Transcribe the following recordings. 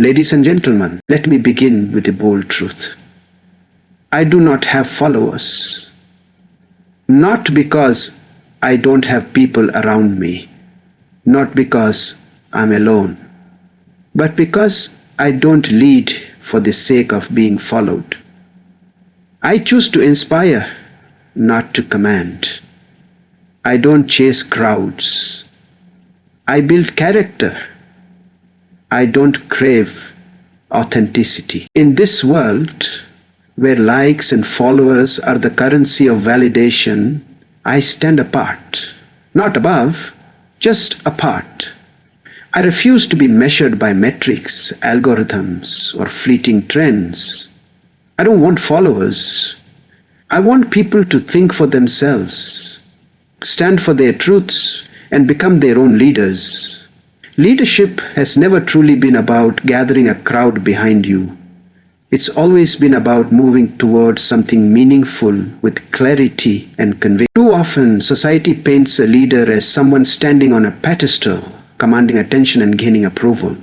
Ladies and gentlemen, let me begin with a bold truth. I do not have followers. Not because I don't have people around me, not because I'm alone, but because I don't lead for the sake of being followed. I choose to inspire, not to command. I don't chase crowds. I build character. I don't crave authenticity. In this world, where likes and followers are the currency of validation, I stand apart. Not above, just apart. I refuse to be measured by metrics, algorithms, or fleeting trends. I don't want followers. I want people to think for themselves, stand for their truths, and become their own leaders. Leadership has never truly been about gathering a crowd behind you. It's always been about moving towards something meaningful with clarity and conviction. Too often, society paints a leader as someone standing on a pedestal, commanding attention and gaining approval.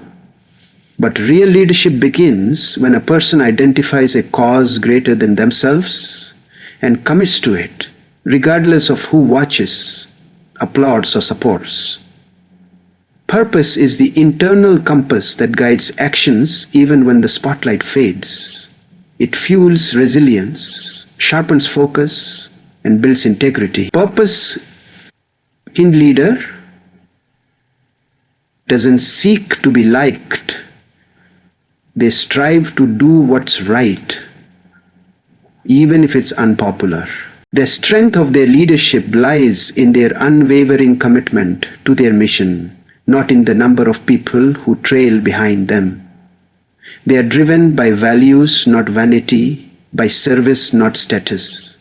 But real leadership begins when a person identifies a cause greater than themselves and commits to it, regardless of who watches, applauds, or supports. Purpose is the internal compass that guides actions even when the spotlight fades. It fuels resilience, sharpens focus, and builds integrity. Purpose in leader doesn't seek to be liked. They strive to do what's right, even if it's unpopular. The strength of their leadership lies in their unwavering commitment to their mission, not in the number of people who trail behind them. They are driven by values, not vanity, by service, not status.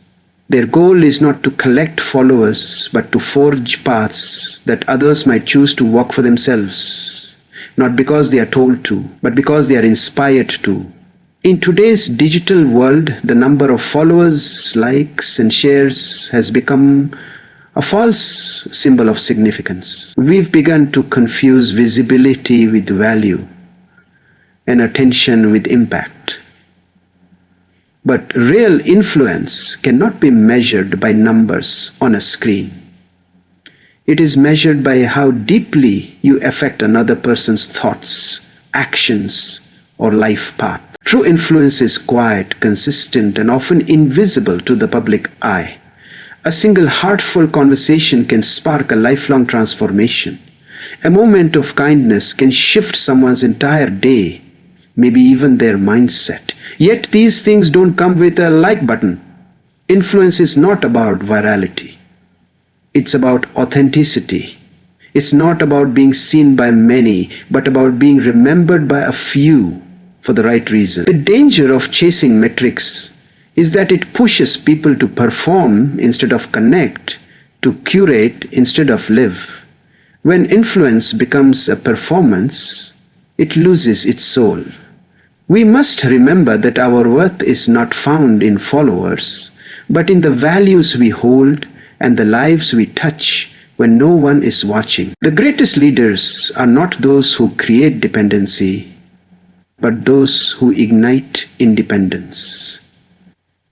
Their goal is not to collect followers, but to forge paths that others might choose to walk for themselves, not because they are told to, but because they are inspired to. In today's digital world, the number of followers, likes, and shares has become a false symbol of significance. We've begun to confuse visibility with value and attention with impact. But real influence cannot be measured by numbers on a screen. It is measured by how deeply you affect another person's thoughts, actions, or life path. True influence is quiet, consistent, and often invisible to the public eye. A single heartful conversation can spark a lifelong transformation. A moment of kindness can shift someone's entire day, maybe even their mindset. Yet these things don't come with a like button. Influence is not about virality. It's about authenticity. It's not about being seen by many, but about being remembered by a few for the right reason. The danger of chasing metrics is that it pushes people to perform instead of connect, to curate instead of live. When influence becomes a performance, it loses its soul. We must remember that our worth is not found in followers, but in the values we hold and the lives we touch when no one is watching. The greatest leaders are not those who create dependency, but those who ignite independence.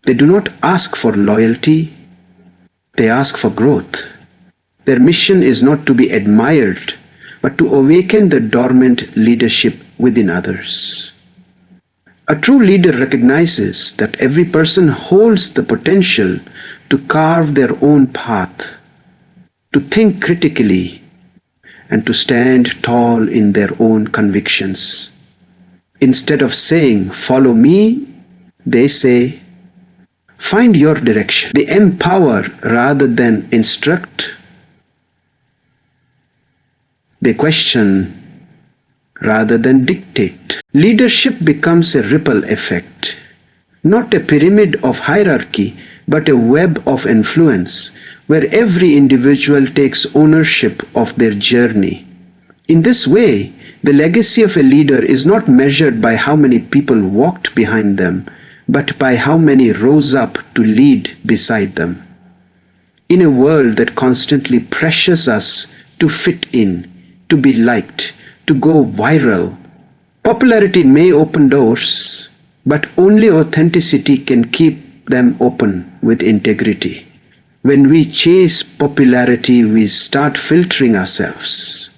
They do not ask for loyalty, they ask for growth. Their mission is not to be admired, but to awaken the dormant leadership within others. A true leader recognizes that every person holds the potential to carve their own path, to think critically, and to stand tall in their own convictions. Instead of saying, "Follow me," they say, "Find your direction." They empower rather than instruct. They question rather than dictate. Leadership becomes a ripple effect, not a pyramid of hierarchy, but a web of influence where every individual takes ownership of their journey. In this way, the legacy of a leader is not measured by how many people walked behind them, but by how many rose up to lead beside them. In a world that constantly pressures us to fit in, to be liked, to go viral, Popularity may open doors, but only authenticity can keep them open with integrity. When we chase popularity, we start filtering ourselves,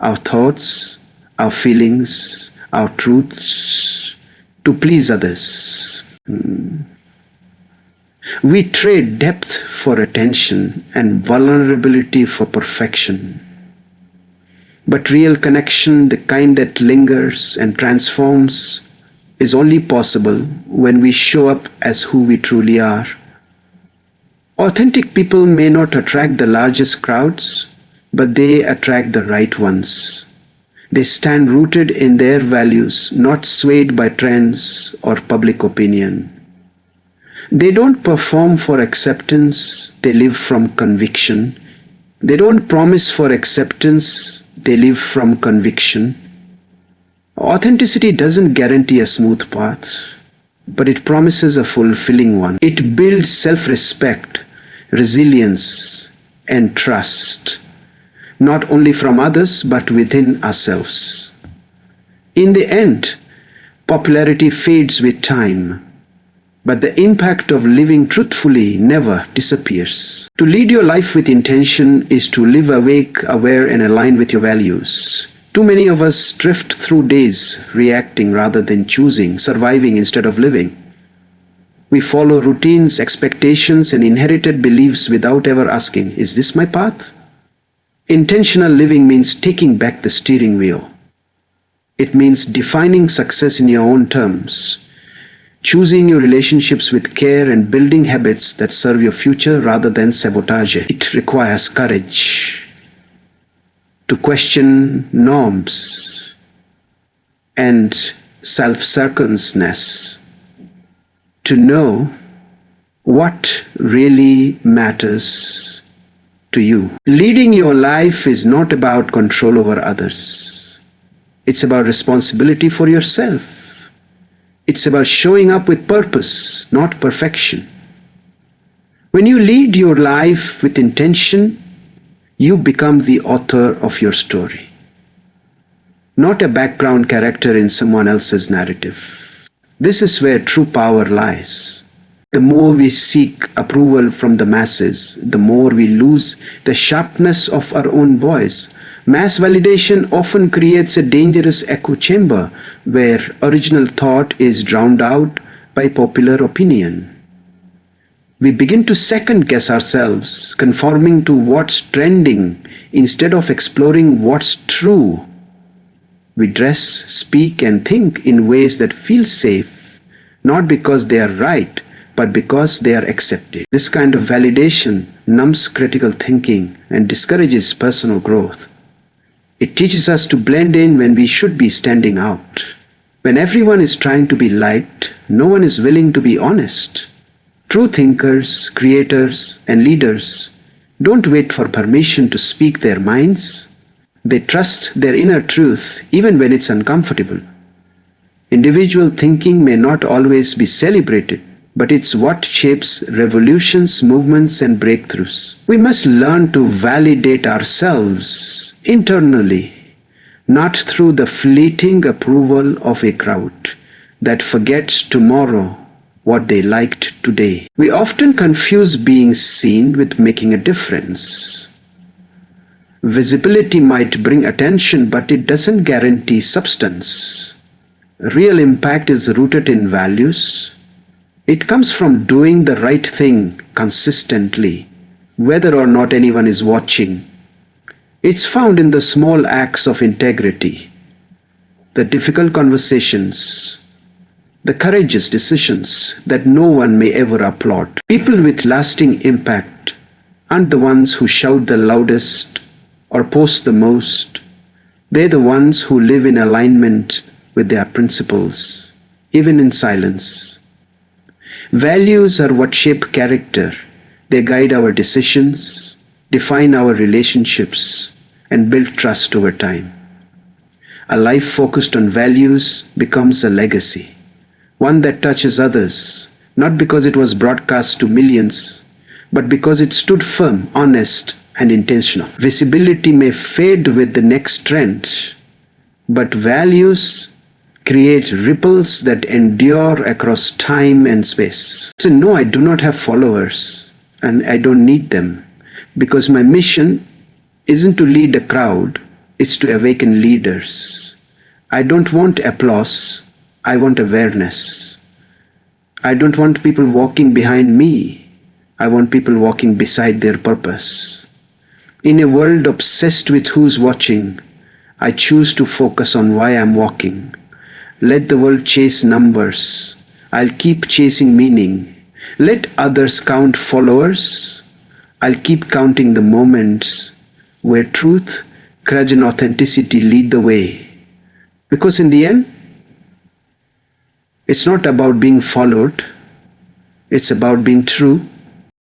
our thoughts, our feelings, our truths, to please others. We trade depth for attention and vulnerability for perfection. But real connection, the kind that lingers and transforms, is only possible when we show up as who we truly are. Authentic people may not attract the largest crowds, but they attract the right ones. They stand rooted in their values, not swayed by trends or public opinion. They don't perform for acceptance, they live from conviction. They don't promise for acceptance, they live from conviction. Authenticity doesn't guarantee a smooth path, but it promises a fulfilling one. It builds self-respect, resilience, and trust, not only from others, but within ourselves. In the end, popularity fades with time, but the impact of living truthfully never disappears. To lead your life with intention is to live awake, aware, and aligned with your values. Too many of us drift through days reacting rather than choosing, surviving instead of living. We follow routines, expectations, and inherited beliefs without ever asking, is this my path? Intentional living means taking back the steering wheel. It means defining success in your own terms, choosing your relationships with care, and building habits that serve your future rather than sabotage it. It requires courage to question norms and self-circumstance, to know what really matters to you. Leading your life is not about control over others. It's about responsibility for yourself. It's about showing up with purpose, not perfection. When you lead your life with intention, you become the author of your story, not a background character in someone else's narrative. This is where true power lies. The more we seek approval from the masses, the more we lose the sharpness of our own voice. Mass validation often creates a dangerous echo chamber where original thought is drowned out by popular opinion. We begin to second guess ourselves, conforming to what's trending instead of exploring what's true. We dress, speak, and think in ways that feel safe, not because they are right, but because they are accepted. This kind of validation numbs critical thinking and discourages personal growth. It teaches us to blend in when we should be standing out. When everyone is trying to be liked, no one is willing to be honest. True thinkers, creators, and leaders don't wait for permission to speak their minds. They trust their inner truth even when it's uncomfortable. Individual thinking may not always be celebrated, but it's what shapes revolutions, movements, and breakthroughs. We must learn to validate ourselves internally, not through the fleeting approval of a crowd that forgets tomorrow what they liked today. We often confuse being seen with making a difference. Visibility might bring attention, but it doesn't guarantee substance. Real impact is rooted in values. It comes from doing the right thing consistently, whether or not anyone is watching. It's found in the small acts of integrity, the difficult conversations, the courageous decisions that no one may ever applaud. People with lasting impact aren't the ones who shout the loudest or post the most. They're the ones who live in alignment with their principles, even in silence. Values are what shape character. They guide our decisions, define our relationships, and build trust over time. A life focused on values becomes a legacy, one that touches others, not because it was broadcast to millions, but because it stood firm, honest, and intentional. Visibility may fade with the next trend, but values create ripples that endure across time and space. So no, I do not have followers, and I don't need them, because my mission isn't to lead a crowd, it's to awaken leaders. I don't want applause, I want awareness. I don't want people walking behind me, I want people walking beside their purpose. In a world obsessed with who's watching, I choose to focus on why I'm walking. Let the world chase numbers. I'll keep chasing meaning. Let others count followers. I'll keep counting the moments where truth, courage, and authenticity lead the way. Because in the end, it's not about being followed. It's about being true.